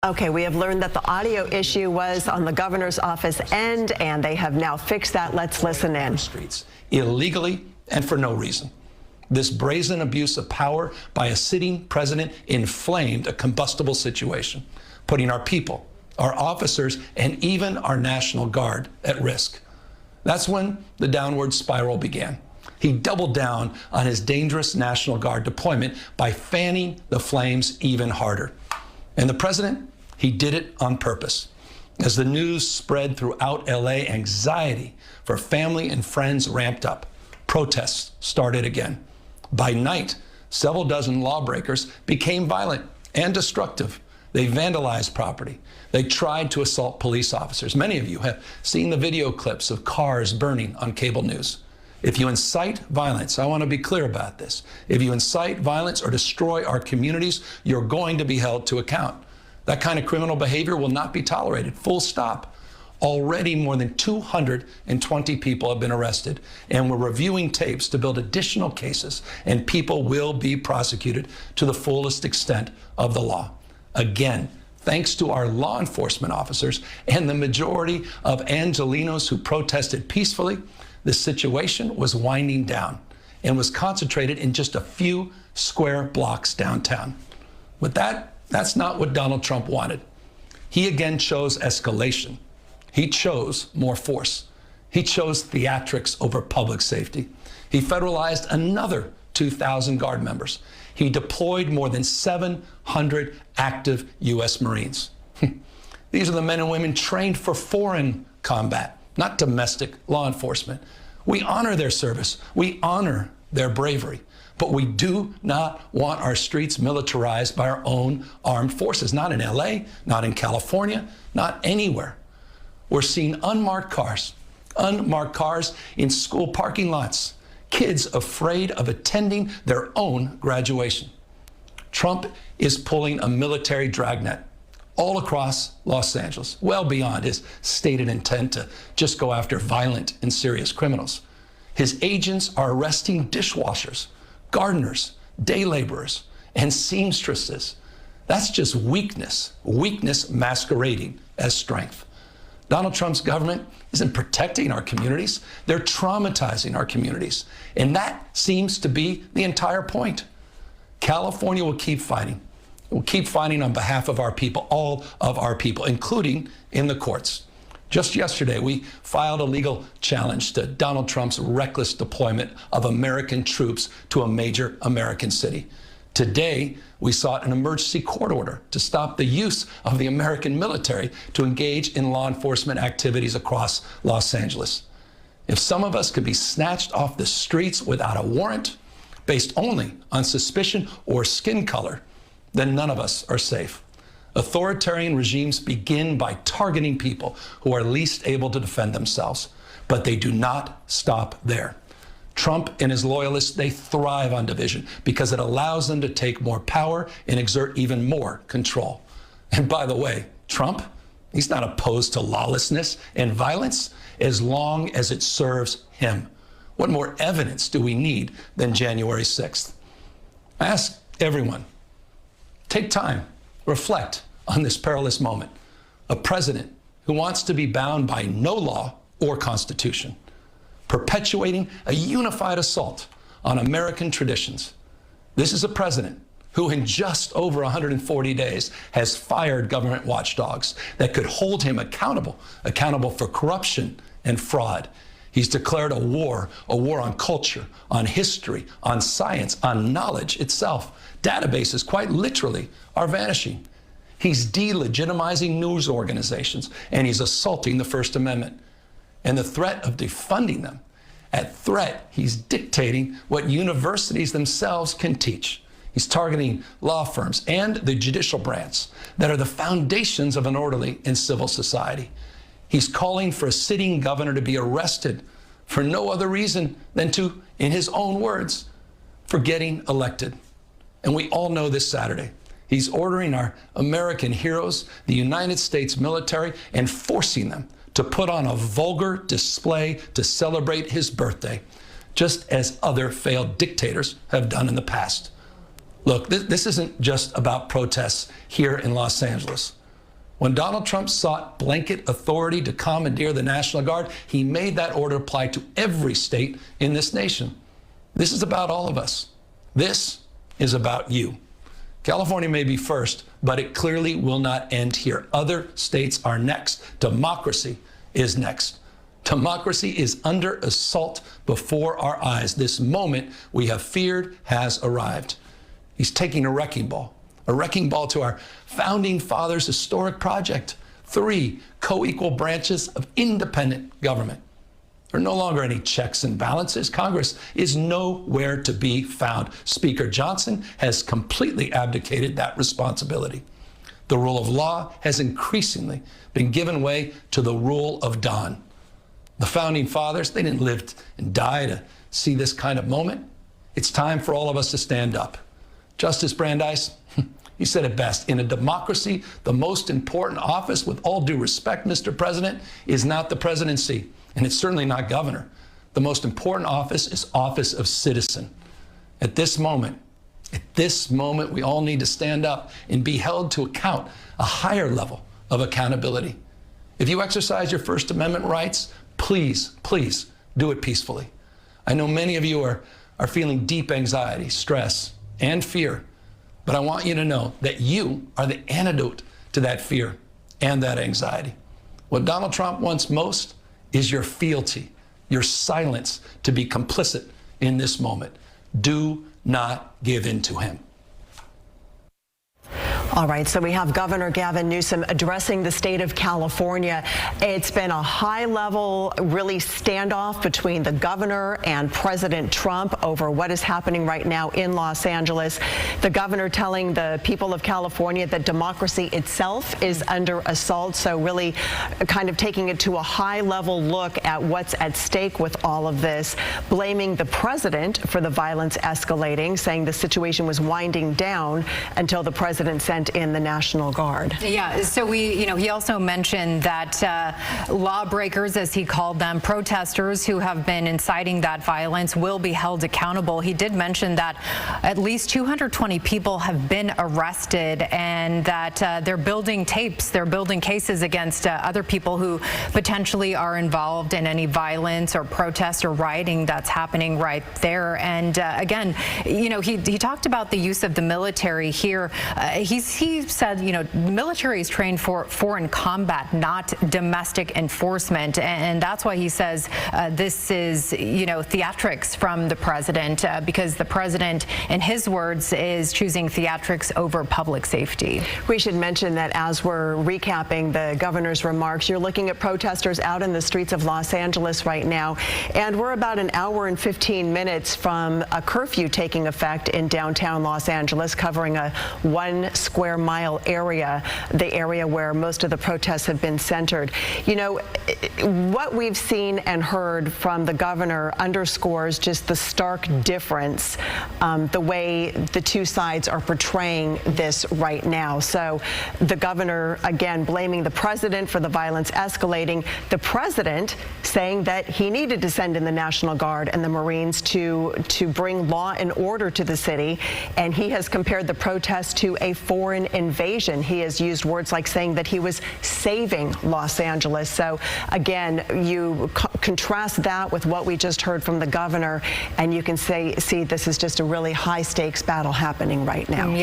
Okay, we have learned that the audio issue was on the governor's office end, and they have now fixed that. Let's listen in. Streets illegally and for no reason. This brazen abuse of power by a sitting president inflamed a combustible situation, putting our people, our officers, and even our National Guard at risk. That's when the downward spiral began. He doubled down on his dangerous National Guard deployment by fanning the flames even harder. And the president, he did it on purpose. As the news spread throughout LA, anxiety for family and friends ramped up. Protests started again. By night, several dozen lawbreakers became violent and destructive. They vandalized property. They tried to assault police officers. Many of you have seen the video clips of cars burning on cable news. If you incite violence, I want to be clear about this. If you incite violence or destroy our communities, you're going to be held to account. That kind of criminal behavior will not be tolerated, full stop. Already more than 220 people have been arrested, and we're reviewing tapes to build additional cases, and people will be prosecuted to the fullest extent of the law. Again, thanks to our law enforcement officers and the majority of Angelenos who protested peacefully, the situation was winding down and was concentrated in just a few square blocks downtown. With that, that's not what Donald Trump wanted. He again chose escalation. He chose more force. He chose theatrics over public safety. He federalized another 2,000 Guard members. He deployed more than 700 active U.S. Marines. These are the men and women trained for foreign combat, not domestic law enforcement. We honor their service. We honor their bravery. But we do not want our streets militarized by our own armed forces. Not in LA, not in California, not anywhere. We're seeing unmarked cars in school parking lots, kids afraid of attending their own graduation. Trump is pulling a military dragnet all across Los Angeles, well beyond his stated intent to just go after violent and serious criminals. His agents are arresting dishwashers, gardeners, day laborers, and seamstresses. That's just weakness masquerading as strength. Donald Trump's government isn't protecting our communities. They're traumatizing our communities. And that seems to be the entire point. California will keep fighting. We'll keep fighting on behalf of our people, all of our people, including in the courts. Just yesterday, we filed a legal challenge to Donald Trump's reckless deployment of American troops to a major American city. Today, we sought an emergency court order to stop the use of the American military to engage in law enforcement activities across Los Angeles. If some of us could be snatched off the streets without a warrant, based only on suspicion or skin color, then none of us are safe. Authoritarian regimes begin by targeting people who are least able to defend themselves, but they do not stop there. Trump and his loyalists, they thrive on division because it allows them to take more power and exert even more control. And by the way, Trump, he's not opposed to lawlessness and violence as long as it serves him. What more evidence do we need than January 6th? I ask everyone, take time, reflect on this perilous moment. A president who wants to be bound by no law or constitution, perpetuating a unified assault on American traditions. This is a president who in just over 140 days has fired government watchdogs that could hold him accountable for corruption and fraud. He's declared a war on culture, on history, on science, on knowledge itself. Databases, quite literally, are vanishing. He's delegitimizing news organizations, and he's assaulting the First Amendment. And the threat of defunding them, at threat, he's dictating what universities themselves can teach. He's targeting law firms and the judicial branch that are the foundations of an orderly and civil society. He's calling for a sitting governor to be arrested for no other reason than to, in his own words, for getting elected. And we all know this Saturday, he's ordering our American heroes, the United States military, and forcing them to put on a vulgar display to celebrate his birthday, just as other failed dictators have done in the past. Look, this isn't just about protests here in Los Angeles. When Donald Trump sought blanket authority to commandeer the National Guard, he made that order apply to every state in this nation. This is about all of us. This is about you. California may be first, but it clearly will not end here. Other states are next. Democracy is next. Democracy is under assault before our eyes. This moment we have feared has arrived. He's taking a wrecking ball to our founding fathers' historic project, 3 co-equal branches of independent government. There are no longer any checks and balances. Congress is nowhere to be found. Speaker Johnson has completely abdicated that responsibility. The rule of law has increasingly been given way to the rule of Don. The founding fathers, they didn't live and die to see this kind of moment. It's time for all of us to stand up. Justice Brandeis, he said it best. In a democracy, the most important office, with all due respect, Mr. President, is not the presidency, and it's certainly not governor. The most important office is office of citizen. At this moment, we all need to stand up and be held to account, a higher level of accountability. If you exercise your First Amendment rights, please, please do it peacefully. I know many of you are feeling deep anxiety, stress, and fear. But I want you to know that you are the antidote to that fear and that anxiety. What Donald Trump wants most is your fealty, your silence to be complicit in this moment. Do not give in to him. All right, so we have Governor Gavin Newsom addressing the state of California. It's been a high-level, really standoff between the governor and President Trump over what is happening right now in Los Angeles. The governor telling the people of California that democracy itself is under assault, so really kind of taking it to a high-level look at what's at stake with all of this, blaming the president for the violence escalating, saying the situation was winding down until the president sent in the National Guard. Yeah, so he also mentioned that lawbreakers, as he called them, protesters who have been inciting that violence will be held accountable. He did mention that at least 220 people have been arrested and that they're building tapes, they're building cases against other people who potentially are involved in any violence or protest or rioting that's happening right there. And again, he talked about the use of the military here. He said, military is trained for foreign combat, not domestic enforcement. And that's why he says this is, theatrics from the president, because the president, in his words, is choosing theatrics over public safety. We should mention that as we're recapping the governor's remarks, you're looking at protesters out in the streets of Los Angeles right now. And we're about an hour and 15 minutes from a curfew taking effect in downtown Los Angeles, covering a 1 square mile area, the area where most of the protests have been centered. What we've seen and heard from the governor underscores just the stark difference, the way the two sides are portraying this right now. So the governor, again, blaming the president for the violence escalating, the president saying that he needed to send in the National Guard and the Marines to bring law and order to the city, and he has compared the protests to a foreign invasion. He has used words like saying that he was saving Los Angeles. So again, you contrast that with what we just heard from the governor, and you can see this is just a really high stakes battle happening right now.